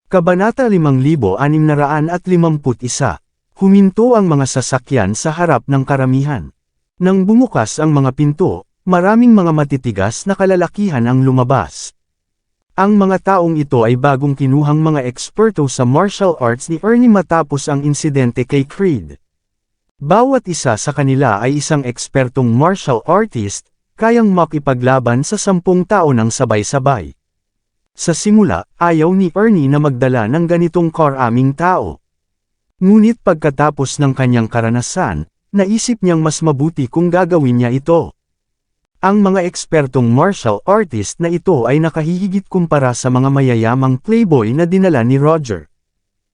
Kabanata 5651. Huminto ang mga sasakyan sa harap ng karamihan. Nang bumukas ang mga pinto, maraming mga matitigas na kalalakihan ang lumabas. Ang mga taong ito ay bagong kinuhang mga eksperto sa martial arts ni Ernie matapos ang insidente kay Creed. Bawat isa sa kanila ay isang ekspertong martial artist, kayang makipaglaban sa 10 tao ng sabay-sabay. Sa simula, ayaw ni Ernie na magdala ng ganitong karaming tao. Ngunit pagkatapos ng kanyang karanasan, naisip niyang mas mabuti kung gagawin niya ito. Ang mga ekspertong martial artist na ito ay nakahihigit kumpara sa mga mayayamang playboy na dinala ni Roger.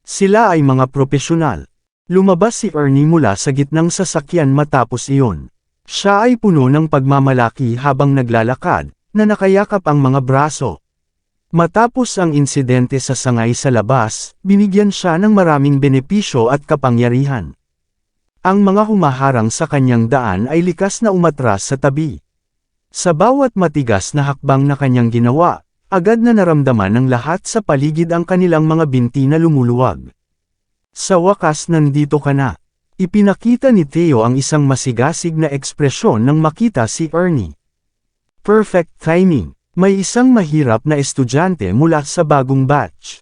Sila ay mga propesyonal. Lumabas si Ernie mula sa gitnang sasakyan matapos iyon. Siya ay puno ng pagmamalaki habang naglalakad, na nakayakap ang mga braso. Matapos ang insidente sa sangay sa labas, binigyan siya ng maraming benepisyo at kapangyarihan. Ang mga humaharang sa kanyang daan ay likas na umatras sa tabi. Sa bawat matigas na hakbang na kanyang ginawa, agad na naramdaman ng lahat sa paligid ang kanilang mga binti na lumuluwag. Sa wakas nandito ka na. Ipinakita ni Theo ang isang masigasig na ekspresyon nang makita si Ernie. Perfect timing. May isang mahirap na estudyante mula sa bagong batch.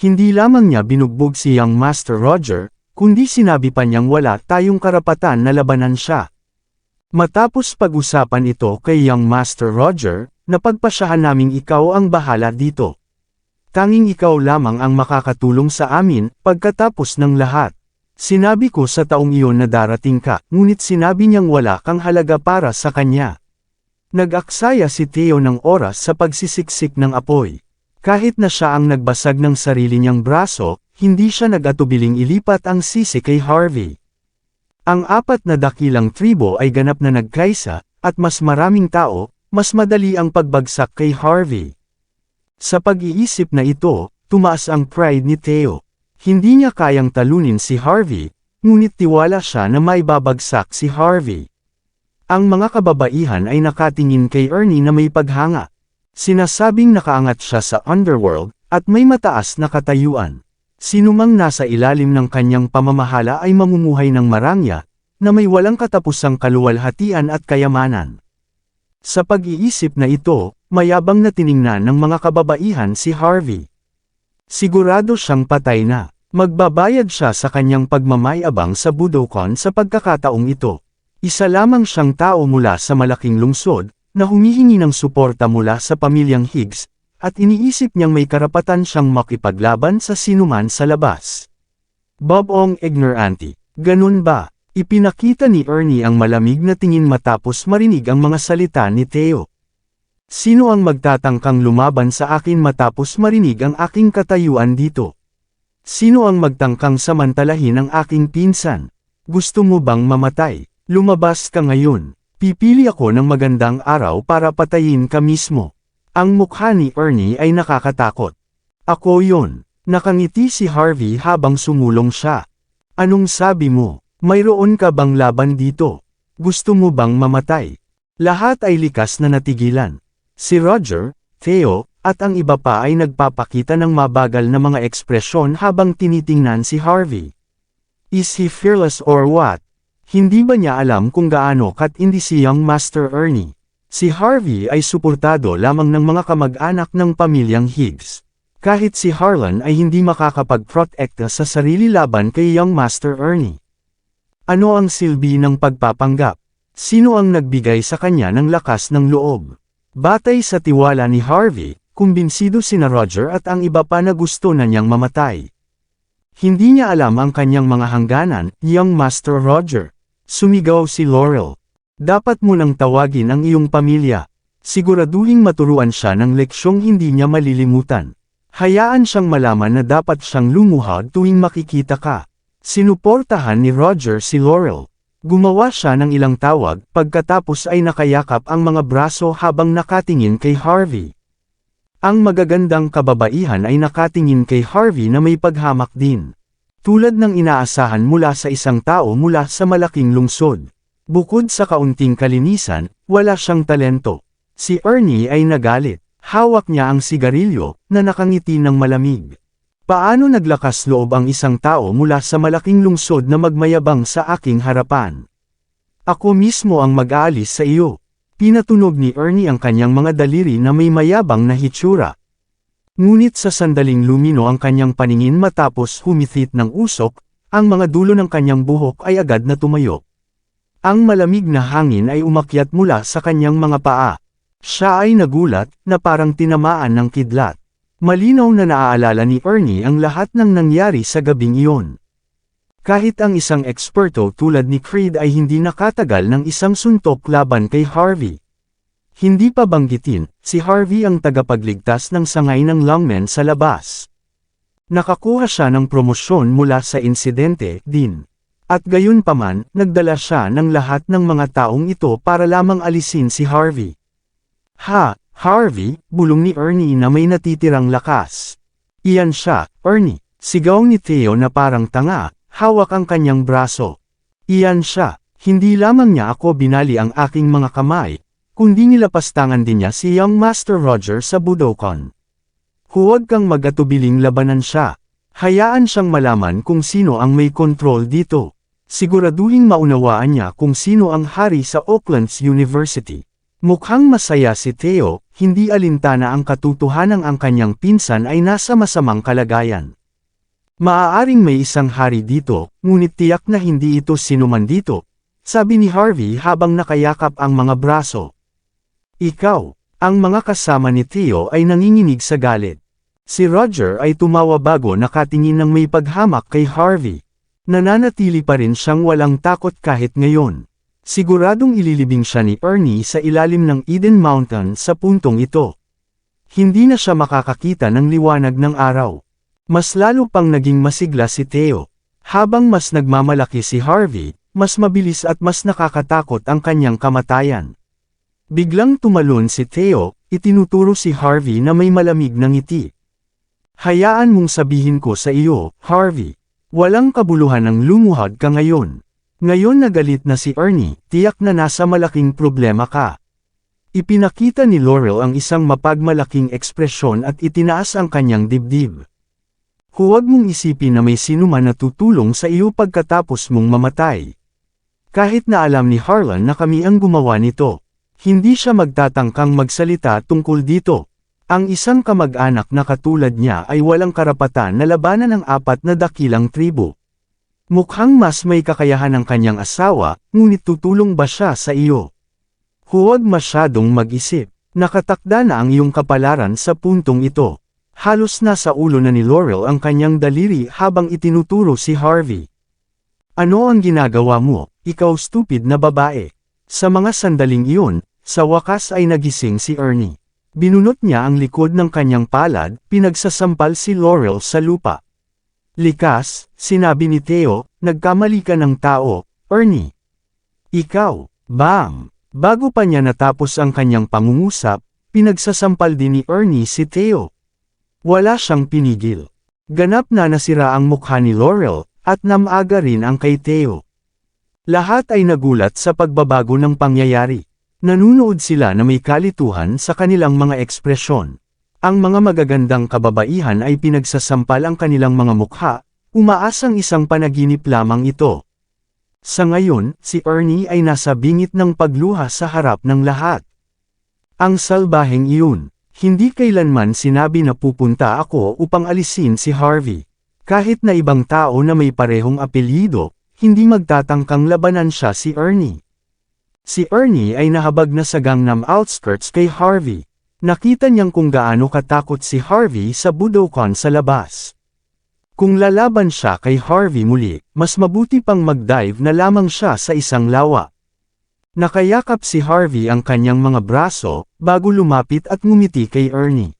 Hindi lamang niya binugbog si Young Master Roger, kundi sinabi pa niyang wala tayong karapatan na labanan siya. Matapos pag-usapan ito kay Young Master Roger, napagpasyahan naming ikaw ang bahala dito. Tanging ikaw lamang ang makakatulong sa amin, pagkatapos ng lahat. Sinabi ko sa taong iyon na darating ka, ngunit sinabi niyang wala kang halaga para sa kanya. Nag-aksaya si Theo ng oras sa pagsisiksik ng apoy. Kahit na siya ang nagbasag ng sarili niyang braso, hindi siya nag-atubiling ilipat ang sisi kay Harvey. Ang 4 na dakilang tribo ay ganap na nagkaisa, at mas maraming tao, mas madali ang pagbagsak kay Harvey. Sa pag-iisip na ito, tumaas ang pride ni Theo. Hindi niya kayang talunin si Harvey, ngunit tiwala siya na maibabagsak si Harvey. Ang mga kababaihan ay nakatingin kay Ernie na may paghanga. Sinasabing nakaangat siya sa underworld, at may mataas na katayuan. Sinumang nasa ilalim ng kanyang pamamahala ay mamumuhay ng marangya, na may walang katapusang kaluwalhatian at kayamanan. Sa pag-iisip na ito, mayabang na tiningnan ng mga kababaihan si Harvey. Sigurado siyang patay na. Magbabayad siya sa kanyang pagmamayabang sa Budokan sa pagkakataong ito. Isa lamang siyang tao mula sa malaking lungsod, na humihingi ng suporta mula sa pamilyang Higgs, at iniisip niyang may karapatan siyang makipaglaban sa sinuman sa labas. Bob Ong ignorante. Ganun ba? Ipinakita ni Ernie ang malamig na tingin matapos marinig ang mga salita ni Theo. Sino ang magtatangkang lumaban sa akin matapos marinig ang aking katayuan dito? Sino ang magtangkang samantalahin ang aking pinsan? Gusto mo bang mamatay? Lumabas ka ngayon. Pipili ako ng magandang araw para patayin ka mismo. Ang mukha ni Ernie ay nakakatakot. Ako yon. Nakangiti si Harvey habang sumulong siya. Anong sabi mo? Mayroon ka bang laban dito? Gusto mo bang mamatay? Lahat ay likas na natigilan. Si Roger, Theo, at ang iba pa ay nagpapakita ng mabagal na mga ekspresyon habang tinitingnan si Harvey. Is he fearless or what? Hindi ba niya alam kung gaano katindi si Young Master Ernie? Si Harvey ay suportado lamang ng mga kamag-anak ng pamilyang Higgs. Kahit si Harlan ay hindi makakapag-protekta sa sarili laban kay Young Master Ernie. Ano ang silbi ng pagpapanggap? Sino ang nagbigay sa kanya ng lakas ng loob? Batay sa tiwala ni Harvey, kumbinsido sina Roger at ang iba pa na gusto na niyang mamatay. Hindi niya alam ang kanyang mga hangganan, Young Master Roger. Sumigaw si Laurel. Dapat mo nang tawagin ang iyong pamilya. Siguraduhing maturuan siya ng leksyong hindi niya malilimutan. Hayaan siyang malaman na dapat siyang lumuhod tuwing makikita ka. Sinuportahan ni Roger si Laurel. Gumawa siya ng ilang tawag, pagkatapos ay nakayakap ang mga braso habang nakatingin kay Harvey. Ang magagandang kababaihan ay nakatingin kay Harvey na may paghamak din. Tulad ng inaasahan mula sa isang tao mula sa malaking lungsod. Bukod sa kaunting kalinisan, wala siyang talento. Si Ernie ay nagalit. Hawak niya ang sigarilyo, na nakangiti ng malamig. Paano naglakas loob ang isang tao mula sa malaking lungsod na magmayabang sa aking harapan? Ako mismo ang mag-aalis sa iyo. Pinatunog ni Ernie ang kanyang mga daliri na may mayabang na hitsura. Ngunit sa sandaling lumino ang kanyang paningin matapos humithit ng usok, ang mga dulo ng kanyang buhok ay agad na tumayo. Ang malamig na hangin ay umakyat mula sa kanyang mga paa. Siya ay nagulat, na parang tinamaan ng kidlat. Malinaw na naaalala ni Ernie ang lahat ng nangyari sa gabing iyon. Kahit ang isang eksperto tulad ni Creed ay hindi nakatagal ng isang suntok laban kay Harvey. Hindi pa banggitin, si Harvey ang tagapagligtas ng sangay ng lungmen sa labas. Nakakuha siya ng promosyon mula sa insidente din. At gayunpaman, nagdala siya ng lahat ng mga taong ito para lamang alisin si Harvey. Ha, Harvey, bulong ni Ernie na may natitirang lakas. Iyan siya, Ernie, sigaw ni Theo na parang tanga, hawak ang kanyang braso. Iyan siya, hindi lamang niya ako binali ang aking mga kamay, kundi nilapastangan din niya si Young Master Roger sa Budokan. Huwag kang mag-atubiling labanan siya. Hayaan siyang malaman kung sino ang may kontrol dito. Siguraduhing maunawaan niya kung sino ang hari sa Oakland's University. Mukhang masaya si Theo, hindi alintana ang katotohanan ang kanyang pinsan ay nasa masamang kalagayan. Maaaring may isang hari dito, ngunit tiyak na hindi ito sinuman dito, sabi ni Harvey habang nakayakap ang mga braso. Ikaw, ang mga kasama ni Theo ay nanginginig sa galit. Si Roger ay tumawa bago nakatingin ng may paghamak kay Harvey. Nananatili pa rin siyang walang takot kahit ngayon. Siguradong ililibing siya ni Ernie sa ilalim ng Eden Mountain sa puntong ito. Hindi na siya makakakita ng liwanag ng araw. Mas lalo pang naging masigla si Theo. Habang mas nagmamalaki si Harvey, mas mabilis at mas nakakatakot ang kanyang kamatayan. Biglang tumalon si Theo, itinuturo si Harvey na may malamig na ngiti. Hayaan mong sabihin ko sa iyo, Harvey. Walang kabuluhan ang lumuhad ka ngayon. Ngayon nagalit na si Ernie, tiyak na nasa malaking problema ka. Ipinakita ni Laurel ang isang mapagmalaking ekspresyon at itinaas ang kanyang dibdib. Huwag mong isipin na may sinuman na tutulong sa iyo pagkatapos mong mamatay. Kahit na alam ni Harlan na kami ang gumawa nito, hindi siya magtatangkang magsalita tungkol dito. Ang isang kamag-anak na katulad niya ay walang karapatan na labanan ng 4 na dakilang tribo. Mukhang mas may kakayahan ang kanyang asawa, ngunit tutulong ba siya sa iyo? Huwag masyadong mag-isip. Nakatakda na ang iyong kapalaran sa puntong ito. Halos nasa ulo na ni Laurel ang kanyang daliri habang itinuturo si Harvey. Ano ang ginagawa mo, ikaw stupid na babae? Sa mga sandaling iyon, sa wakas ay nagising si Ernie. Binunot niya ang likod ng kanyang palad, pinagsasampal si Laurel sa lupa. Likas, sinabi ni Theo, nagkamali ka ng tao, Ernie. Ikaw, bam! Bago pa niya natapos ang kanyang pangungusap, pinagsasampal din ni Ernie si Theo. Wala siyang pinigil. Ganap na nasira ang mukha ni Laurel, at namaga rin ang kay Theo. Lahat ay nagulat sa pagbabago ng pangyayari. Nanunood sila na may kalituhan sa kanilang mga ekspresyon. Ang mga magagandang kababaihan ay pinagsasampal ang kanilang mga mukha, umaasang isang panaginip lamang ito. Sa ngayon, si Ernie ay nasa bingit ng pagluha sa harap ng lahat. Ang salbaheng iyon, hindi kailanman sinabi na pupunta ako upang alisin si Harvey. Kahit na ibang tao na may parehong apelyido, hindi magtatangkang labanan siya si Ernie. Si Ernie ay nahabag na sa Gangnam outskirts kay Harvey. Nakita niyang kung gaano katakot si Harvey sa Budokan sa labas. Kung lalaban siya kay Harvey muli, mas mabuti pang mag-dive na lamang siya sa isang lawa. Nakayakap si Harvey ang kanyang mga braso, bago lumapit at ngumiti kay Ernie.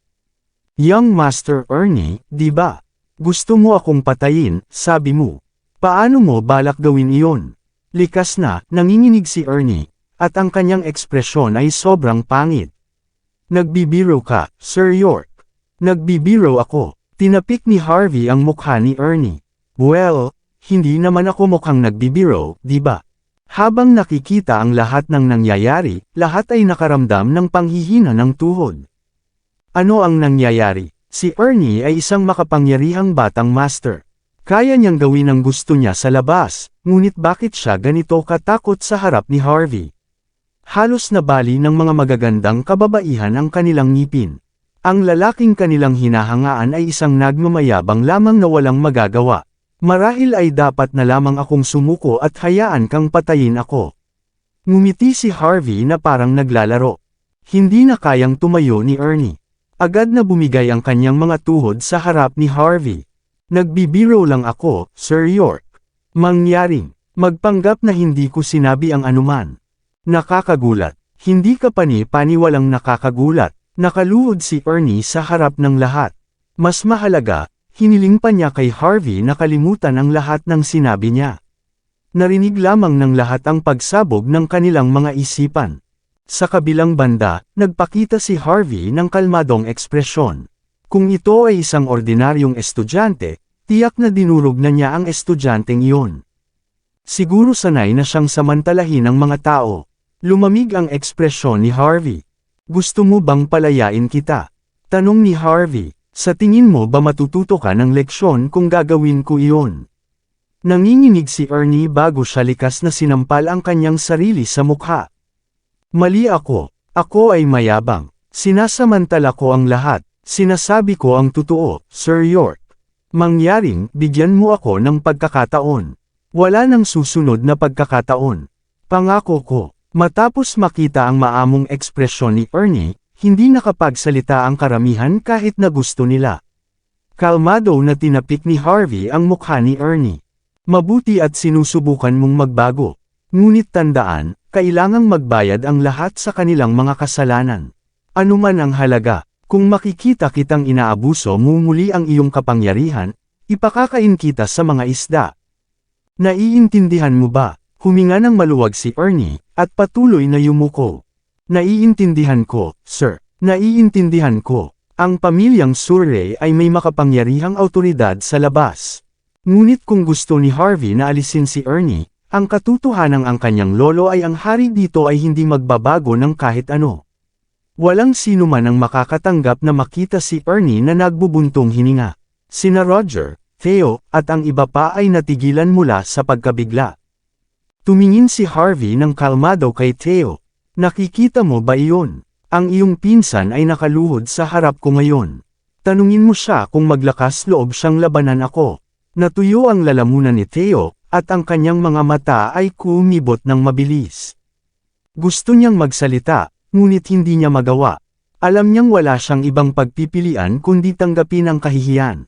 Young Master Ernie, di ba? Gusto mo akong patayin, sabi mo. Paano mo balak gawin iyon? Likas na, nanginginig si Ernie, at ang kanyang ekspresyon ay sobrang pangit. Nagbibiro ka, Sir York. Nagbibiro ako. Tinapik ni Harvey ang mukha ni Ernie. Well, hindi naman ako mukhang nagbibiro, di ba? Habang nakikita ang lahat ng nangyayari, lahat ay nakaramdam ng panghihina ng tuhod. Ano ang nangyayari? Si Ernie ay isang makapangyarihang batang master. Kaya niyang gawin ang gusto niya sa labas, ngunit bakit siya ganito katakot sa harap ni Harvey? Halos nabali ng mga magagandang kababaihan ang kanilang ngipin. Ang lalaking kanilang hinahangaan ay isang nagmamayabang lamang na walang magagawa. Marahil ay dapat na lamang akong sumuko at hayaan kang patayin ako. Ngumiti si Harvey na parang naglalaro. Hindi na kayang tumayo ni Ernie. Agad na bumigay ang kanyang mga tuhod sa harap ni Harvey. Nagbibiro lang ako, Sir York. Mangyaring, magpanggap na hindi ko sinabi ang anuman. Nakakagulat. Hindi ka pani-paniwalang nakakagulat. Nakaluhod si Ernie sa harap ng lahat. Mas mahalaga, hiniling pa niya kay Harvey na kalimutan ang lahat ng sinabi niya. Narinig lamang ng lahat ang pagsabog ng kanilang mga isipan. Sa kabilang banda, nagpakita si Harvey ng kalmadong ekspresyon. Kung ito ay isang ordinaryong estudyante, tiyak na dinurog na niya ang estudyanteng iyon. Siguro sanay na siyang samantalahin ng mga tao. Lumamig ang ekspresyon ni Harvey. Gusto mo bang palayain kita? Tanong ni Harvey, sa tingin mo ba matututo ka ng leksyon kung gagawin ko iyon? Nanginginig si Ernie bago siya likas na sinampal ang kanyang sarili sa mukha. Mali ako. Ako ay mayabang. Sinasamantala ko ang lahat. Sinasabi ko ang totoo, Sir York. Mangyaring, bigyan mo ako ng pagkakataon. Wala nang susunod na pagkakataon. Pangako ko. Matapos makita ang maamong ekspresyon ni Ernie, hindi nakapagsalita ang karamihan kahit na gusto nila. Kalmado na tinapik ni Harvey ang mukha ni Ernie. Mabuti at sinusubukan mong magbago. Ngunit tandaan, kailangang magbayad ang lahat sa kanilang mga kasalanan. Anuman ang halaga, kung makikita kitang inaabuso mo muli ang iyong kapangyarihan, ipakakain kita sa mga isda. Naiintindihan mo ba? Huminga ng maluwag si Ernie, at patuloy na yumuko. Naiintindihan ko, sir. Naiintindihan ko. Ang pamilyang Surrey ay may makapangyarihang awtoridad sa labas. Ngunit kung gusto ni Harvey na alisin si Ernie, ang katotohanan ang kanyang lolo ay ang hari dito ay hindi magbabago ng kahit ano. Walang sino man ang makakatanggap na makita si Ernie na nagbubuntong hininga. Sina Roger, Theo, at ang iba pa ay natigilan mula sa pagkabigla. Tumingin si Harvey ng kalmado kay Theo. Nakikita mo ba iyon? Ang iyong pinsan ay nakaluhod sa harap ko ngayon. Tanungin mo siya kung maglakas loob siyang labanan ako. Natuyo ang lalamunan ni Theo, at ang kanyang mga mata ay kumibot ng mabilis. Gusto niyang magsalita, ngunit hindi niya magawa. Alam niyang wala siyang ibang pagpipilian kundi tanggapin ang kahihiyan.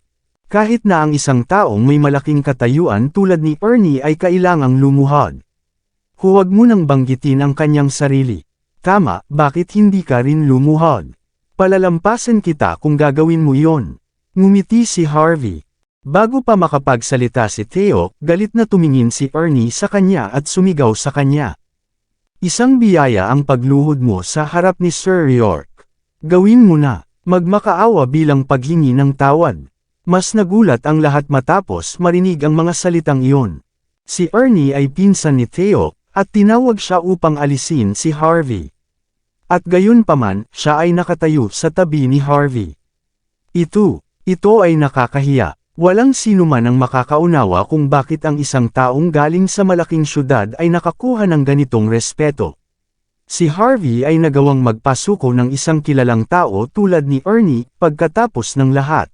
Kahit na ang isang taong may malaking katayuan tulad ni Ernie ay kailangang lumuhod. Huwag mo nang banggitin ang kanyang sarili. Tama, bakit hindi ka rin lumuhod? Palalampasin kita kung gagawin mo iyon. Ngumiti si Harvey. Bago pa makapagsalita si Theo, galit na tumingin si Ernie sa kanya at sumigaw sa kanya. Isang biyaya ang pagluhod mo sa harap ni Sir York. Gawin mo na, magmakaawa bilang paghingi ng tawad. Mas nagulat ang lahat matapos marinig ang mga salitang iyon. Si Ernie ay pinsan ni Theo, at tinawag siya upang alisin si Harvey. At gayon paman, siya ay nakatayo sa tabi ni Harvey. Ito ay nakakahiya. Walang sino man ang makakaunawa kung bakit ang isang taong galing sa malaking syudad ay nakakuha ng ganitong respeto. Si Harvey ay nagawang magpasuko ng isang kilalang tao tulad ni Ernie pagkatapos ng lahat.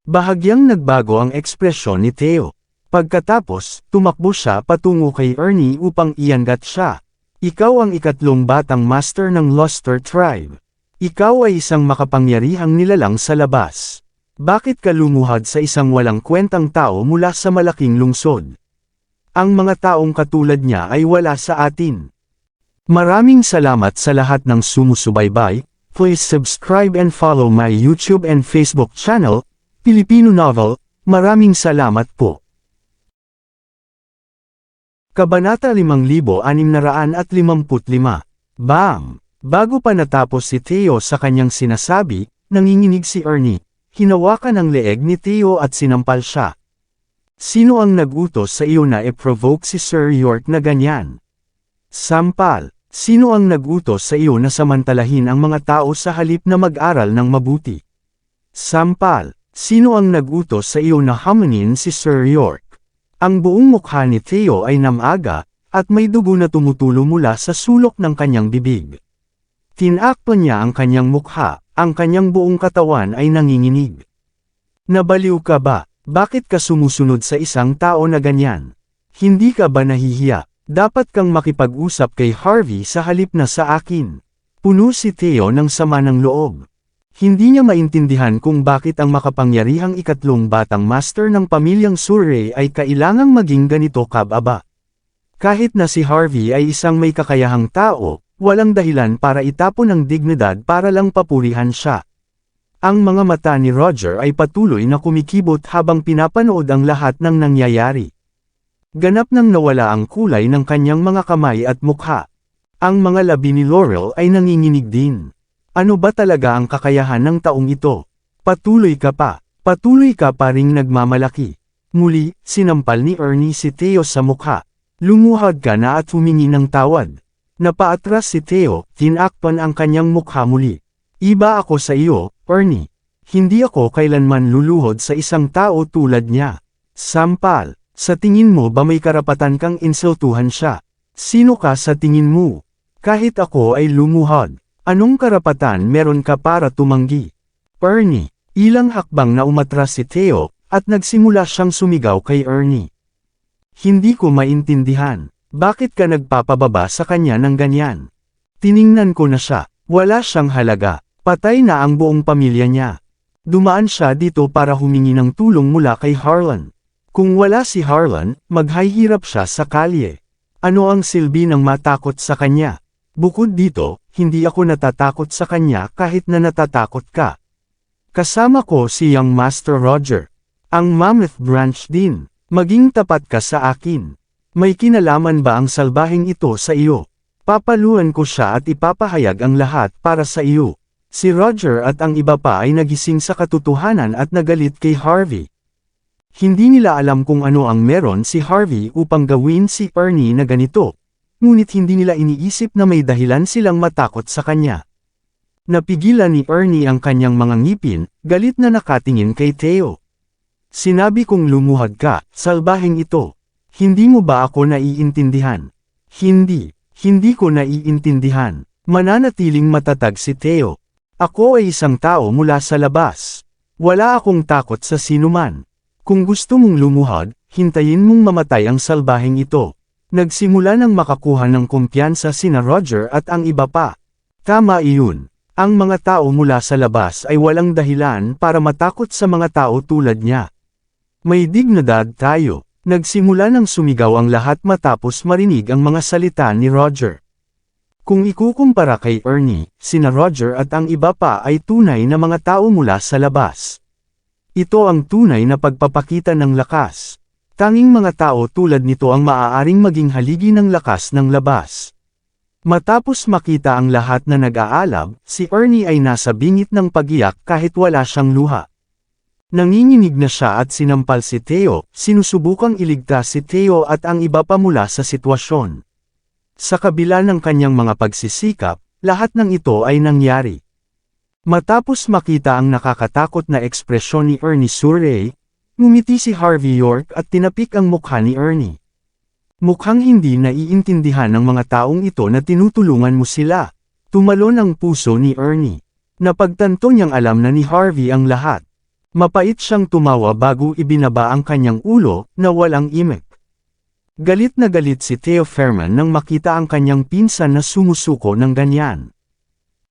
Bahagyang nagbago ang ekspresyon ni Theo. Pagkatapos, tumakbo siya patungo kay Ernie upang iangat siya. Ikaw ang ikatlong batang master ng Luster Tribe. Ikaw ay isang makapangyarihang nilalang sa labas. Bakit ka lumuhod sa isang walang kwentang tao mula sa malaking lungsod? Ang mga taong katulad niya ay wala sa atin. Maraming salamat sa lahat ng sumusubaybay. Please subscribe and follow my YouTube and Facebook channel, Filipino Novel. Maraming salamat po. Kabanata 5655. Bam! Bago pa natapos si Theo sa kanyang sinasabi, nanginginig si Ernie. Hinawakan ang leeg ni Theo at sinampal siya. Sino ang nag-utos sa iyo na i-provoke si Sir York na ganyan? Sampal. Sino ang nag-utos sa iyo na samantalahin ang mga tao sa halip na mag-aral ng mabuti? Sampal, sino ang nag-utos sa iyo na hamunin si Sir York? Ang buong mukha ni Theo ay namaga, at may dugo na tumutulo mula sa sulok ng kanyang bibig. Tinakpan niya ang kanyang mukha, ang kanyang buong katawan ay nanginginig. Nabaliw ka ba? Bakit ka sumusunod sa isang tao na ganyan? Hindi ka ba nahihiya? Dapat kang makipag-usap kay Harvey sa halip na sa akin. Puno si Theo ng sama ng loob. Hindi niya maintindihan kung bakit ang makapangyarihang ikatlong batang master ng pamilyang Surrey ay kailangang maging ganito kababa. Kahit na si Harvey ay isang may kakayahang tao, walang dahilan para itapon ang dignidad para lang papurihan siya. Ang mga mata ni Roger ay patuloy na kumikibot habang pinapanood ang lahat ng nangyayari. Ganap nang nawala ang kulay ng kanyang mga kamay at mukha. Ang mga labi ni Laurel ay nanginginig din. Ano ba talaga ang kakayahan ng taong ito? Patuloy ka pa ring nagmamalaki. Muli, sinampal ni Ernie si Theo sa mukha. Lumuhad ka na at humingi ng tawad. Napaatras si Theo, tinakpan ang kanyang mukha muli. Iba ako sa iyo, Ernie. Hindi ako kailanman luluhod sa isang tao tulad niya. Sampal. Sa tingin mo ba may karapatan kang insultuhan siya? Sino ka sa tingin mo? Kahit ako ay lumuhod. Anong karapatan meron ka para tumanggi? Ernie, ilang hakbang na umatras si Theo, at nagsimula siyang sumigaw kay Ernie. Hindi ko maintindihan. Bakit ka nagpapababa sa kanya ng ganyan? Tiningnan ko na siya. Wala siyang halaga. Patay na ang buong pamilya niya. Dumaan siya dito para humingi ng tulong mula kay Harlan. Kung wala si Harlan, maghihirap siya sa kalye. Ano ang silbi ng matakot sa kanya? Bukod dito, hindi ako natatakot sa kanya kahit na natatakot ka. Kasama ko si Young Master Roger. Ang Mammoth Branch din. Maging tapat ka sa akin. May kinalaman ba ang salbaheng ito sa iyo? Papaluan ko siya at ipapahayag ang lahat para sa iyo. Si Roger at ang iba pa ay nagising sa katotohanan at nagalit kay Harvey. Hindi nila alam kung ano ang meron si Harvey upang gawin si Ernie na ganito. Ngunit hindi nila iniisip na may dahilan silang matakot sa kanya. Napigilan ni Ernie ang kanyang mga ngipin, galit na nakatingin kay Theo. Sinabi kong lumuhad ka, salbaheng ito. Hindi mo ba ako naiintindihan? Hindi ko naiintindihan. Mananatiling matatag si Theo. Ako ay isang tao mula sa labas. Wala akong takot sa sinuman. Kung gusto mong lumuhad, hintayin mong mamatay ang salbaheng ito. Nagsimula nang makakuha ng kumpiyansa sina Roger at ang iba pa. Tama iyon. Ang mga tao mula sa labas ay walang dahilan para matakot sa mga tao tulad niya. May dignidad tayo. Nagsimula nang sumigaw ang lahat matapos marinig ang mga salita ni Roger. Kung ikukumpara kay Ernie, sina Roger at ang iba pa ay tunay na mga tao mula sa labas. Ito ang tunay na pagpapakita ng lakas. Tanging mga tao tulad nito ang maaaring maging haligi ng lakas ng labas. Matapos makita ang lahat na nag-aalab, si Ernie ay nasa bingit ng pag-iyak kahit wala siyang luha. Nanginginig na siya at sinampal si Theo, sinusubukang iligtas si Theo at ang iba pa mula sa sitwasyon. Sa kabila ng kanyang mga pagsisikap, lahat ng ito ay nangyari. Matapos makita ang nakakatakot na ekspresyon ni Ernie Surrey, ngumiti si Harvey York at tinapik ang mukha ni Ernie. Mukhang hindi naiintindihan ng mga taong ito na tinutulungan mo sila. Tumalon ang puso ni Ernie. Napagtanto niyang alam na ni Harvey ang lahat. Mapait siyang tumawa bago ibinaba ang kanyang ulo na walang imik. Galit na galit si Theo Fairman nang makita ang kanyang pinsan na sumusuko ng ganyan.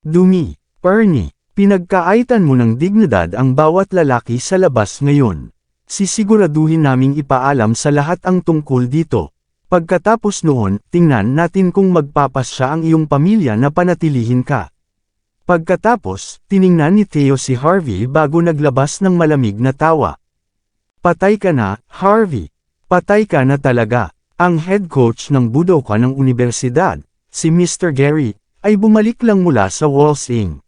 Dumi, Ernie. Pinagkaaitan mo ng dignidad ang bawat lalaki sa labas ngayon. Sisiguraduhin naming ipaalam sa lahat ang tungkol dito. Pagkatapos noon, tingnan natin kung magpapasya ang iyong pamilya na panatilihin ka. Pagkatapos, tiningnan ni Theo si Harvey bago naglabas ng malamig na tawa. Patay ka na, Harvey. Patay ka na talaga. Ang head coach ng Budokan ng universidad, si Mr. Gary, ay bumalik lang mula sa Walsing.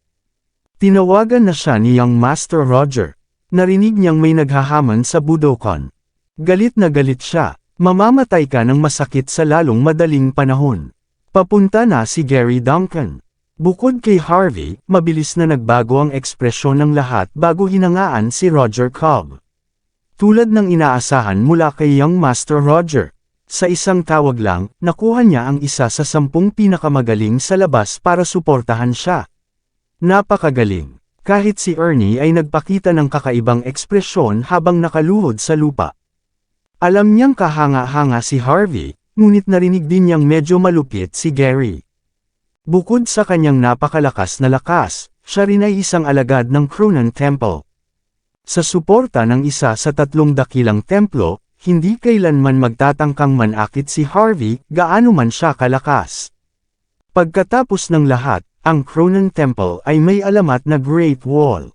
Tinawagan na siya ni Young Master Roger. Narinig niyang may naghahaman sa Budokan. Galit na galit siya. Mamamatay ka ng masakit sa lalong madaling panahon. Papunta na si Gary Duncan. Bukod kay Harvey, mabilis na nagbago ang ekspresyon ng lahat bago hinangaan si Roger Cobb. Tulad ng inaasahan mula kay Young Master Roger. Sa isang tawag lang, nakuha niya ang isa sa 10 pinakamagaling sa labas para suportahan siya. Napakagaling. Kahit si Ernie ay nagpakita ng kakaibang ekspresyon habang nakaluhod sa lupa. Alam niyang kahanga-hanga si Harvey, ngunit narinig din niyang medyo malupit si Gary. Bukod sa kanyang napakalakas na lakas, siya rin ay isang alagad ng Cronan Temple. Sa suporta ng isa sa 3 dakilang templo, hindi kailanman magtatangkang manakit si Harvey, gaano man siya kalakas. Pagkatapos ng lahat, ang Cronan Temple ay may alamat na Great Wall.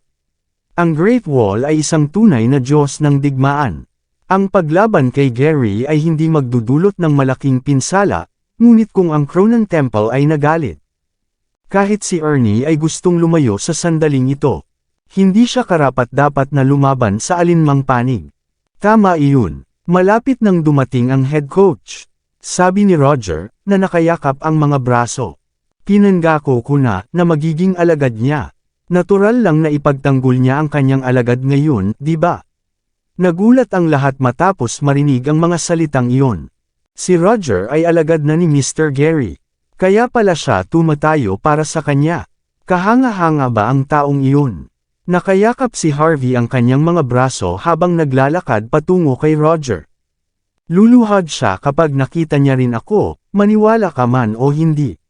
Ang Great Wall ay isang tunay na Diyos ng digmaan. Ang paglaban kay Gary ay hindi magdudulot ng malaking pinsala, ngunit kung ang Cronan Temple ay nagalit. Kahit si Ernie ay gustong lumayo sa sandaling ito. Hindi siya karapat-dapat na lumaban sa alinmang panig. Tama iyon. Malapit nang dumating ang head coach. Sabi ni Roger, na nakayakap ang mga braso. Pinangako ko na magiging alagad niya. Natural lang na ipagtanggol niya ang kanyang alagad ngayon, di ba? Nagulat ang lahat matapos marinig ang mga salitang iyon. Si Roger ay alagad na ni Mr. Gary. Kaya pala siya tumatayo para sa kanya. Kahanga-hanga ba ang taong iyon? Nakayakap si Harvey ang kanyang mga braso habang naglalakad patungo kay Roger. Luluhod siya kapag nakita niya rin ako, maniwala ka man o hindi.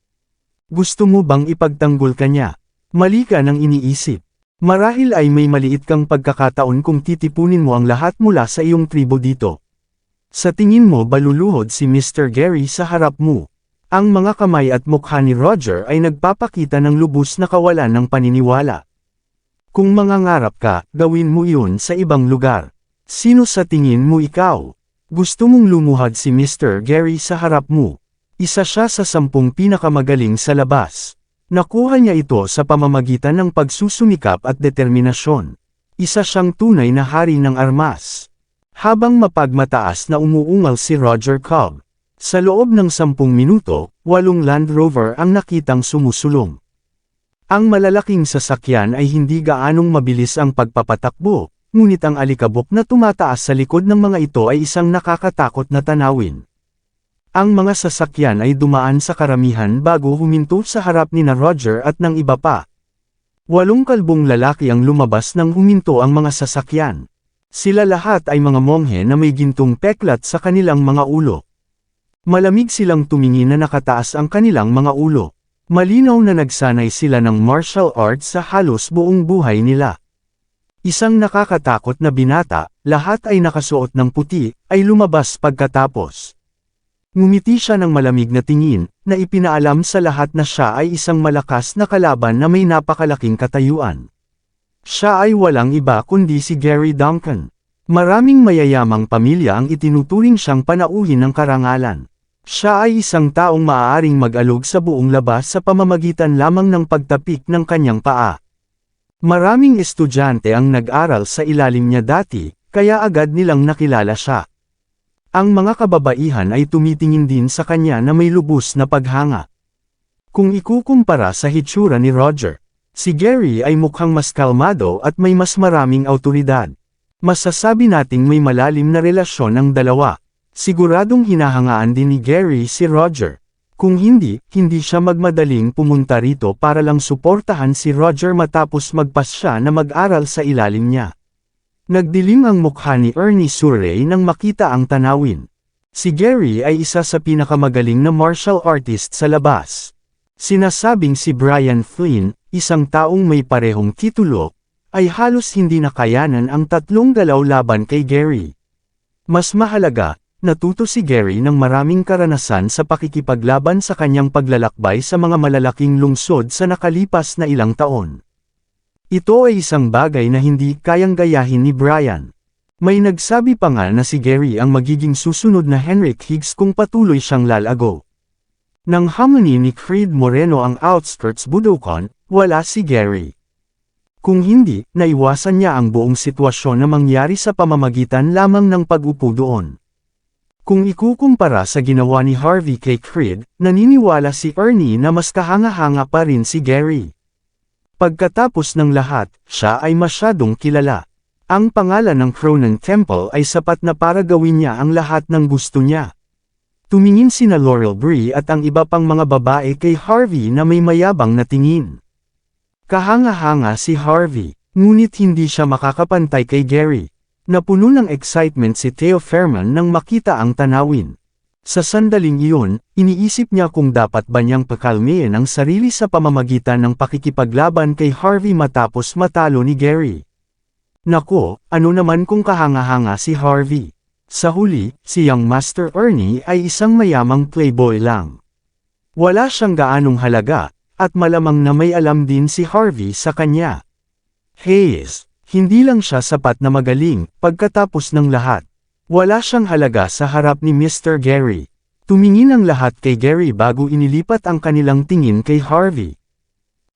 Gusto mo bang ipagtanggol ka niya? Mali ka nang iniisip. Marahil ay may maliit kang pagkakataon kung titipunin mo ang lahat mula sa iyong tribo dito. Sa tingin mo ba luluhod si Mr. Gary sa harap mo? Ang mga kamay at mukha ni Roger ay nagpapakita ng lubos na kawalan ng paniniwala. Kung mangangarap ka, gawin mo iyon sa ibang lugar. Sino sa tingin mo ikaw? Gusto mong lumuhad si Mr. Gary sa harap mo. Isa siya sa 10 pinakamagaling sa labas. Nakuha niya ito sa pamamagitan ng pagsusumikap at determinasyon. Isa siyang tunay na hari ng armas. Habang mapagmataas na umuungal si Roger Cobb. Sa loob ng 10 minuto, 8 Land Rover ang nakitang sumusulong. Ang malalaking sasakyan ay hindi gaanong mabilis ang pagpapatakbo, ngunit ang alikabok na tumataas sa likod ng mga ito ay isang nakakatakot na tanawin. Ang mga sasakyan ay dumaan sa karamihan bago huminto sa harap ni na Roger at ng iba pa. 8 kalbong lalaki ang lumabas nang huminto ang mga sasakyan. Sila lahat ay mga monghe na may gintong peklat sa kanilang mga ulo. Malamig silang tumingin na nakataas ang kanilang mga ulo. Malinaw na nagsanay sila ng martial arts sa halos buong buhay nila. Isang nakakatakot na binata, lahat ay nakasuot ng puti, ay lumabas pagkatapos. Ngumiti siya ng malamig na tingin, na ipinaalam sa lahat na siya ay isang malakas na kalaban na may napakalaking katayuan. Siya ay walang iba kundi si Gary Duncan. Maraming mayayamang pamilya ang itinuturing siyang panauhin ng karangalan. Siya ay isang taong maaaring mag-alog sa buong labas sa pamamagitan lamang ng pagtapik ng kanyang paa. Maraming estudyante ang nag-aral sa ilalim niya dati, kaya agad nilang nakilala siya. Ang mga kababaihan ay tumitingin din sa kanya na may lubos na paghanga. Kung ikukumpara sa hitsura ni Roger, si Gary ay mukhang mas kalmado at may mas maraming awtoridad. Masasabi nating may malalim na relasyon ang dalawa. Siguradong hinahangaan din ni Gary si Roger. Kung hindi siya magmadaling pumunta rito para lang suportahan si Roger matapos magpasya na mag-aral sa ilalim niya. Nagdilim ang mukha ni Ernie Surrey nang makita ang tanawin. Si Gary ay isa sa pinakamagaling na martial artist sa labas. Sinasabing si Brian Flynn, isang taong may parehong titulo, ay halos hindi nakayanan ang 3 galaw laban kay Gary. Mas mahalaga, natuto si Gary ng maraming karanasan sa pakikipaglaban sa kanyang paglalakbay sa mga malalaking lungsod sa nakalipas na ilang taon. Ito ay isang bagay na hindi kayang gayahin ni Brian. May nagsabi pa nga na si Gary ang magiging susunod na Henrik Higgs kung patuloy siyang lalago. Nang hamon ni Creed Moreno ang Outskirts Budokan, wala si Gary. Kung hindi, naiwasan niya ang buong sitwasyon na mangyari sa pamamagitan lamang ng pag-upo doon. Kung ikukumpara sa ginawa ni Harvey kay Creed, naniniwala si Ernie na mas kahanga-hanga pa rin si Gary. Pagkatapos ng lahat, siya ay masyadong kilala. Ang pangalan ng Cronin Temple ay sapat na para gawin niya ang lahat ng gusto niya. Tumingin sina Laurel Bree at ang iba pang mga babae kay Harvey na may mayabang na tingin. Kahanga-hanga si Harvey, ngunit hindi siya makakapantay kay Gary. Napuno ng excitement si Theo Fairman nang makita ang tanawin. Sa sandaling iyon, iniisip niya kung dapat ba niyang pakalmayin ang sarili sa pamamagitan ng pakikipaglaban kay Harvey matapos matalo ni Gary. Nako, ano naman kung kahanga-hanga si Harvey? Sa huli, si Young Master Ernie ay isang mayamang playboy lang. Wala siyang gaanong halaga, at malamang na may alam din si Harvey sa kanya. Hayes. Hindi lang siya sapat na magaling, pagkatapos ng lahat. Wala siyang halaga sa harap ni Mr. Gary. Tumingin ang lahat kay Gary bago inilipat ang kanilang tingin kay Harvey.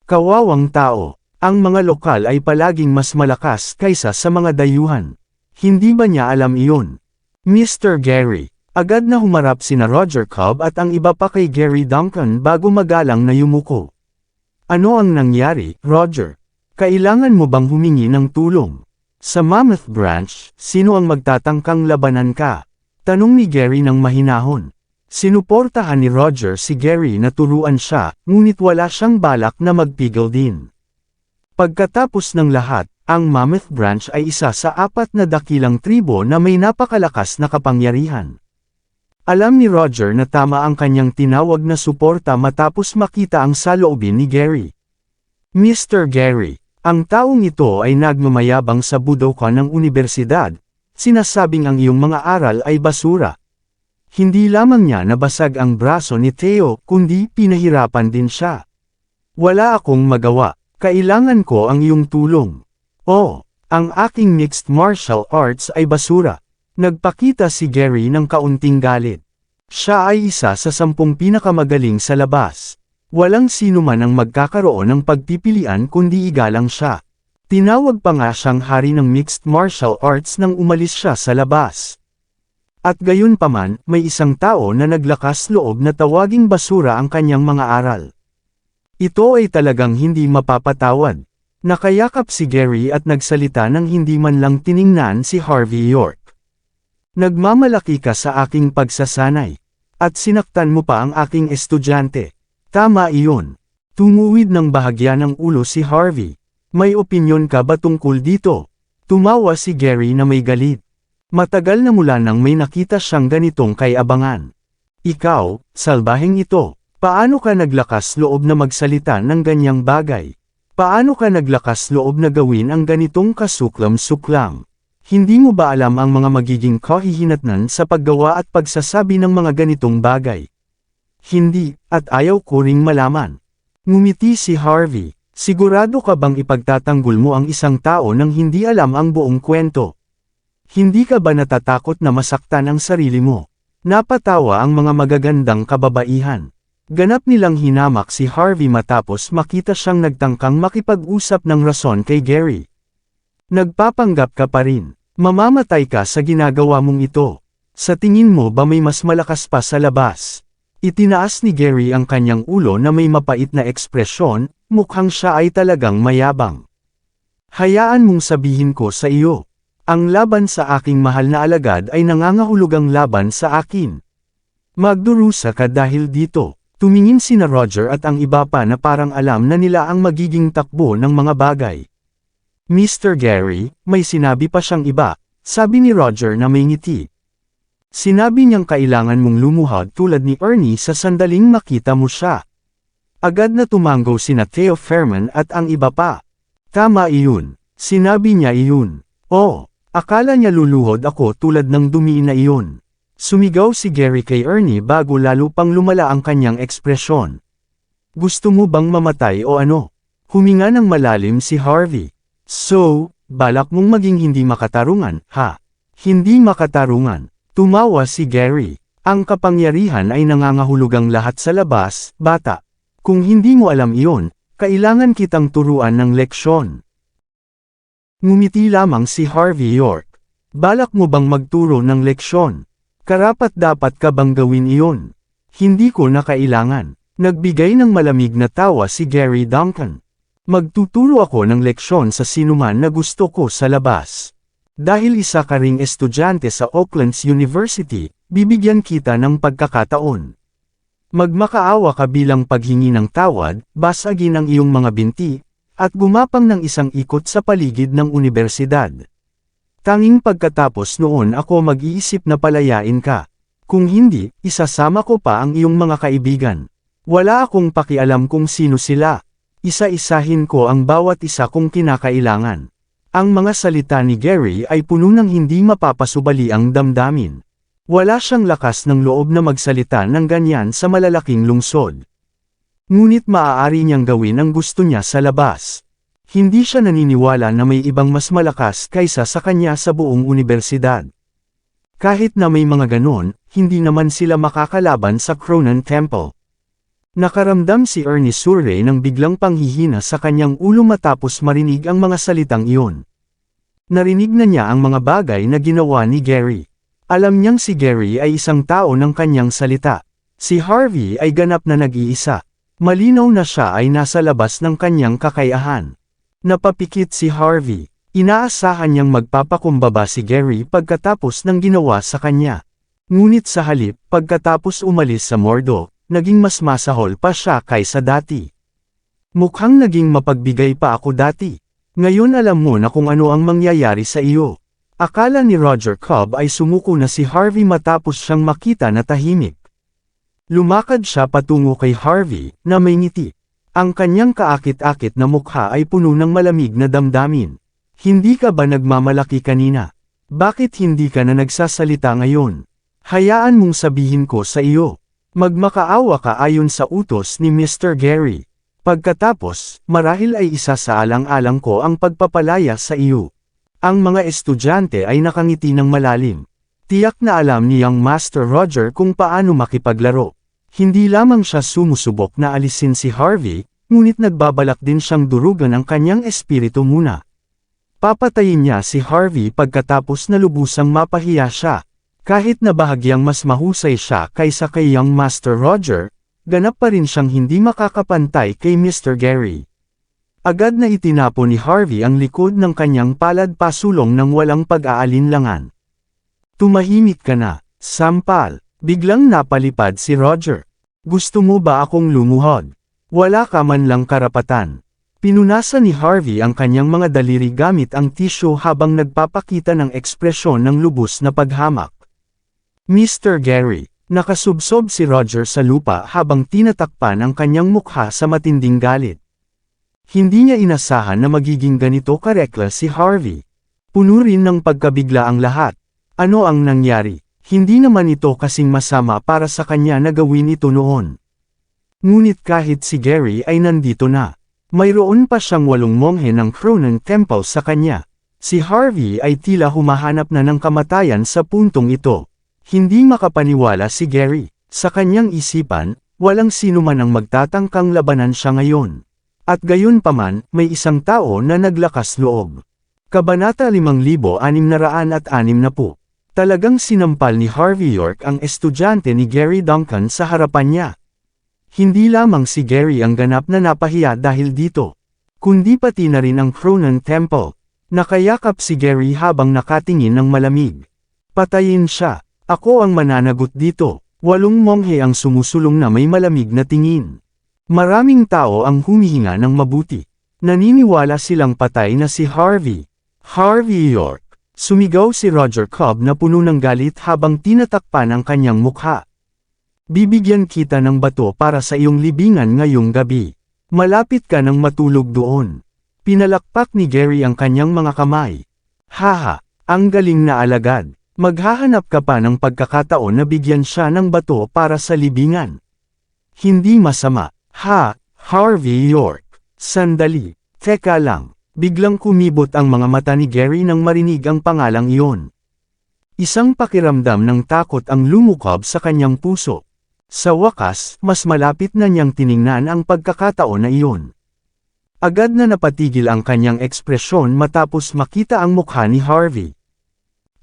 Kawawang tao, ang mga lokal ay palaging mas malakas kaysa sa mga dayuhan. Hindi ba niya alam iyon? Mr. Gary, agad na humarap sina Roger Cobb at ang iba pa kay Gary Duncan bago magalang na yumuko. Ano ang nangyari, Roger? Kailangan mo bang humingi ng tulong? Sa Mammoth Branch, sino ang magtatangkang labanan ka? Tanong ni Gary ng mahinahon. Sinuportahan ni Roger si Gary na turuan siya, ngunit wala siyang balak na magpigil din. Pagkatapos ng lahat, ang Mammoth Branch ay isa sa 4 na dakilang tribo na may napakalakas na kapangyarihan. Alam ni Roger na tama ang kanyang tinawag na suporta matapos makita ang saloobin ni Gary. Mr. Gary, ang taong ito ay nagmamayabang sa Budokan ng unibersidad, sinasabing ang iyong mga aral ay basura. Hindi lamang niya nabasag ang braso ni Theo, kundi pinahirapan din siya. Wala akong magawa, kailangan ko ang iyong tulong. Oh, ang aking mixed martial arts ay basura. Nagpakita si Gary ng kaunting galit. Siya ay isa sa 10 pinakamagaling sa labas. Walang sino man ang magkakaroon ng pagpipilian kundi igalang siya. Tinawag pa nga siyang hari ng mixed martial arts nang umalis siya sa labas. At gayon paman, may isang tao na naglakas loob na tawaging basura ang kanyang mga aral. Ito ay talagang hindi mapapatawad. Nakayakap si Gary at nagsalita nang hindi man lang tiningnan si Harvey York. Nagmamalaki ka sa aking pagsasanay. At sinaktan mo pa ang aking estudyante. Tama iyon. Tumuwid ng bahagya ng ulo si Harvey. May opinyon ka ba tungkol dito? Tumawa si Gary na may galit. Matagal na mula nang may nakita siyang ganitong kay-abangan. Ikaw, salbaheng ito, paano ka naglakas loob na magsalita ng ganyang bagay? Paano ka naglakas loob na gawin ang ganitong kasuklam-suklam? Hindi mo ba alam ang mga magiging kahihinatnan sa paggawa at pagsasabi ng mga ganitong bagay? Hindi, at ayaw ko ring malaman. Ngumiti si Harvey. Sigurado ka bang ipagtatanggol mo ang isang tao nang hindi alam ang buong kwento? Hindi ka ba natatakot na masaktan ang sarili mo? Napatawa ang mga magagandang kababaihan. Ganap nilang hinamak si Harvey matapos makita siyang nagtangkang makipag-usap ng rason kay Gary. Nagpapanggap ka pa rin. Mamamatay ka sa ginagawa mong ito. Sa tingin mo ba may mas malakas pa sa labas? Itinaas ni Gary ang kanyang ulo na may mapait na ekspresyon, mukhang siya ay talagang mayabang. Hayaan mong sabihin ko sa iyo. Ang laban sa aking mahal na alagad ay nangangahulugang laban sa akin. Magdurusa ka dahil dito. Tumingin sina Roger at ang iba pa na parang alam na nila ang magiging takbo ng mga bagay. Mr. Gary, may sinabi pa siyang iba, sabi ni Roger na may ngiti. Sinabi niyang kailangan mong lumuhod tulad ni Ernie sa sandaling makita mo siya. Agad na tumango sina Theo Fairman at ang iba pa. Tama iyon. Sinabi niya iyon. Oh, akala niya luluhod ako tulad ng dumi na iyon. Sumigaw si Gary kay Ernie bago lalo pang lumala ang kanyang ekspresyon. Gusto mo bang mamatay o ano? Huminga ng malalim si Harvey. So, balak mong maging hindi makatarungan, ha? Hindi makatarungan. Tumawa si Gary. Ang kapangyarihan ay nangangahulugang lahat sa labas, bata. Kung hindi mo alam iyon, kailangan kitang turuan ng leksyon. Ngumiti lamang si Harvey York. Balak mo bang magturo ng leksyon? Karapat-dapat ka bang gawin iyon? Hindi ko na kailangan. Nagbigay ng malamig na tawa si Gary Duncan. Magtuturo ako ng leksyon sa sinuman na gusto ko sa labas. Dahil isa ka ring estudyante sa Oakland's University, bibigyan kita ng pagkakataon. Magmakaawa ka bilang paghingi ng tawad, basagin ang iyong mga binti, at gumapang ng isang ikot sa paligid ng unibersidad. Tanging pagkatapos noon ako mag-iisip na palayain ka. Kung hindi, isasama ko pa ang iyong mga kaibigan. Wala akong pakialam kung sino sila. Isa-isahin ko ang bawat isa kung kinakailangan. Ang mga salita ni Gary ay puno ng hindi mapapasubali ang damdamin. Wala siyang lakas ng loob na magsalita ng ganyan sa malalaking lungsod. Ngunit maaari niyang gawin ang gusto niya sa labas. Hindi siya naniniwala na may ibang mas malakas kaysa sa kanya sa buong unibersidad. Kahit na may mga ganon, hindi naman sila makakalaban sa Cronan Temple. Nakaramdam si Ernie Surrey ng biglang panghihina sa kanyang ulo matapos marinig ang mga salitang iyon. Narinig na niya ang mga bagay na ginawa ni Gary. Alam niyang si Gary ay isang tao ng kanyang salita. Si Harvey ay ganap na nag-iisa. Malinaw na siya ay nasa labas ng kanyang kakayahan. Napapikit si Harvey. Inaasahan niyang magpapakumbaba si Gary pagkatapos ng ginawa sa kanya. Ngunit sa halip, pagkatapos umalis sa mordo, naging mas masahol pa siya kaysa dati. Mukhang naging mapagbigay pa ako dati. Ngayon alam mo na kung ano ang mangyayari sa iyo. Akala ni Roger Cobb ay sumuko na si Harvey matapos siyang makita na tahimik. Lumakad siya patungo kay Harvey, na may ngiti. Ang kanyang kaakit-akit na mukha ay puno ng malamig na damdamin. Hindi ka ba nagmamalaki kanina? Bakit hindi ka na nagsasalita ngayon? Hayaan mong sabihin ko sa iyo. Magmakaawa ka ayon sa utos ni Mr. Gary. Pagkatapos, marahil ay isa sa alang-alang ko ang pagpapalaya sa iyo. Ang mga estudyante ay nakangiti ng malalim. Tiyak na alam niyang Master Roger kung paano makipaglaro. Hindi lamang siya sumusubok na alisin si Harvey, ngunit nagbabalak din siyang durugan ang kanyang espiritu muna. Papatayin niya si Harvey pagkatapos na lubusang mapahiya siya. Kahit na bahagyang mas mahusay siya kaysa kay Young Master Roger, ganap pa rin siyang hindi makakapantay kay Mr. Gary. Agad na itinapon ni Harvey ang likod ng kanyang palad pasulong ng walang pag-aalinlangan. Tumahimik ka na, sampal. Biglang napalipad si Roger. Gusto mo ba akong lumuhod? Wala ka man lang karapatan. Pinunasan ni Harvey ang kanyang mga daliri gamit ang tisyo habang nagpapakita ng ekspresyon ng lubos na paghamak. Mr. Gary, nakasubsob si Roger sa lupa habang tinatakpan ang kanyang mukha sa matinding galit. Hindi niya inasahan na magiging ganito kareklas si Harvey. Puno rin ng pagkabigla ang lahat. Ano ang nangyari? Hindi naman ito kasing masama para sa kanya na gawin ito noon. Ngunit kahit si Gary ay nandito na, mayroon pa siyang 8 monghe ng Cronan Temple sa kanya. Si Harvey ay tila humahanap na ng kamatayan sa puntong ito. Hindi makapaniwala si Gary. Sa kanyang isipan, walang sino man ang magtatangkang labanan siya ngayon. At gayon paman, may isang tao na naglakas loob. Kabanata 5660. Talagang sinampal ni Harvey York ang estudyante ni Gary Duncan sa harapan niya. Hindi lamang si Gary ang ganap na napahiya dahil dito, kundi pati na rin ang Cronan Temple. Nakayakap si Gary habang nakatingin ng malamig. Patayin siya. Ako ang mananagot dito. 8 monghe ang sumusulong na may malamig na tingin. Maraming tao ang humihinga ng mabuti. Naniniwala silang patay na si Harvey. Harvey York. Sumigaw si Roger Cobb na puno ng galit habang tinatakpan ang kanyang mukha. Bibigyan kita ng bato para sa iyong libingan ngayong gabi. Malapit ka nang matulog doon. Pinalakpak ni Gary ang kanyang mga kamay. Haha, ang galing na alagad. Maghahanap ka pa ng pagkakataon na bigyan siya ng bato para sa libingan. Hindi masama. Ha, Harvey York. Sandali. Teka lang. Biglang kumibot ang mga mata ni Gary nang marinig ang pangalang iyon. Isang pakiramdam ng takot ang lumukob sa kanyang puso. Sa wakas, mas malapit na niyang tiningnan ang pagkakataon na iyon. Agad na napatigil ang kanyang ekspresyon matapos makita ang mukha ni Harvey.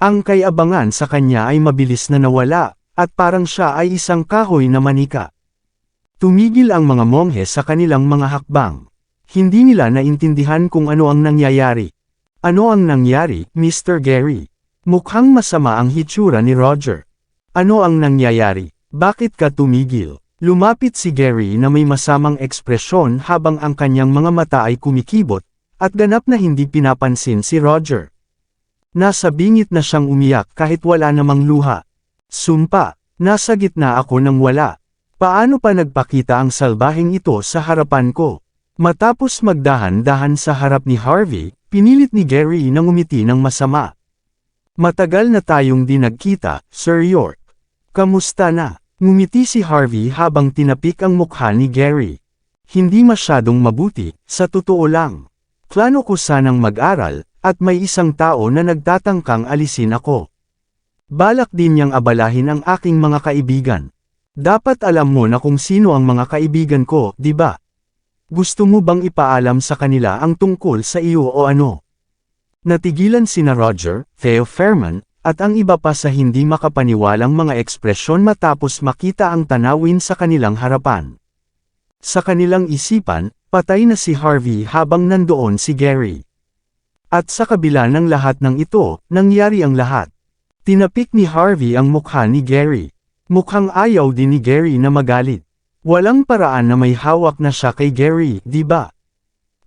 Ang kayabangan sa kanya ay mabilis na nawala, at parang siya ay isang kahoy na manika. Tumigil ang mga monghe sa kanilang mga hakbang. Hindi nila naintindihan kung ano ang nangyayari. Ano ang nangyari, Mr. Gary? Mukhang masama ang hitsura ni Roger. Ano ang nangyayari? Bakit ka tumigil? Lumapit si Gary na may masamang ekspresyon habang ang kanyang mga mata ay kumikibot, at ganap na hindi pinapansin si Roger. Nasa bingit na siyang umiyak kahit wala namang luha. Sumpa, nasa gitna ako ng wala. Paano pa nagpakita ang salbaheng ito sa harapan ko? Matapos magdahan-dahan sa harap ni Harvey, pinilit ni Gary na ngumiti ng masama. Matagal na tayong di nagkita, Sir York. Kamusta na? Ngumiti si Harvey habang tinapik ang mukha ni Gary. Hindi masyadong mabuti, sa totoo lang. Plano ko sanang mag-aral, at may isang tao na nagtatangkang alisin ako. Balak din niyang abalahin ang aking mga kaibigan. Dapat alam mo na kung sino ang mga kaibigan ko, di ba? Gusto mo bang ipaalam sa kanila ang tungkol sa iyo o ano? Natigilan sina Roger, Theo Fairman, at ang iba pa sa hindi makapaniwalang mga ekspresyon matapos makita ang tanawin sa kanilang harapan. Sa kanilang isipan, patay na si Harvey habang nandoon si Gary. At sa kabila ng lahat ng ito, nangyari ang lahat. Tinapik ni Harvey ang mukha ni Gary. Mukhang ayaw din ni Gary na magalit. Walang paraan na may hawak na siya kay Gary, di ba?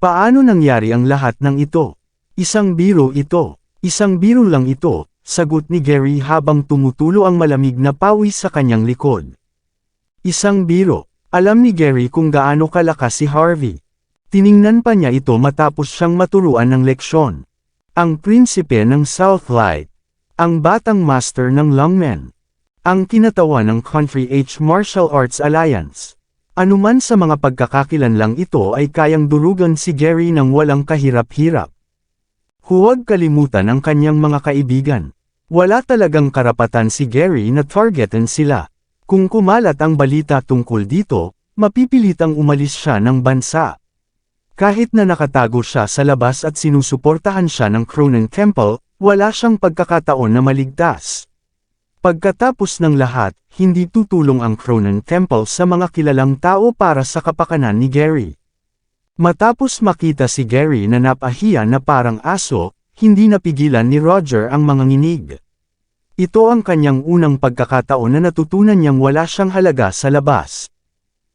Paano nangyari ang lahat ng ito? Isang biro ito. Isang biro lang ito, sagot ni Gary habang tumutulo ang malamig na pawis sa kanyang likod. Isang biro. Alam ni Gary kung gaano kalakas si Harvey. Tiningnan pa niya ito matapos siyang maturuan ng leksyon. Ang prinsipe ng Southlight. Ang batang master ng Lungmen. Ang kinatawan ng Country H Martial Arts Alliance. Anuman sa mga pagkakakilanlang ito ay kayang durugan si Gary ng walang kahirap-hirap. Huwag kalimutan ang kanyang mga kaibigan. Wala talagang karapatan si Gary na targetan sila. Kung kumalat ang balita tungkol dito, mapipilitang umalis siya ng bansa. Kahit na nakatago siya sa labas at sinusuportahan siya ng Cronen Temple, wala siyang pagkakataon na maligtas. Pagkatapos ng lahat, hindi tutulong ang Cronen Temple sa mga kilalang tao para sa kapakanan ni Gary. Matapos makita si Gary na napahiya na parang aso, hindi napigilan ni Roger ang mga nginig. Ito ang kanyang unang pagkakataon na natutunan niyang wala siyang halaga sa labas.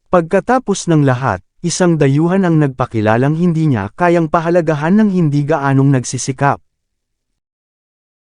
Pagkatapos ng lahat, isang dayuhan ang nagpakilalang hindi niya kayang pahalagahan ng hindi gaanong nagsisikap.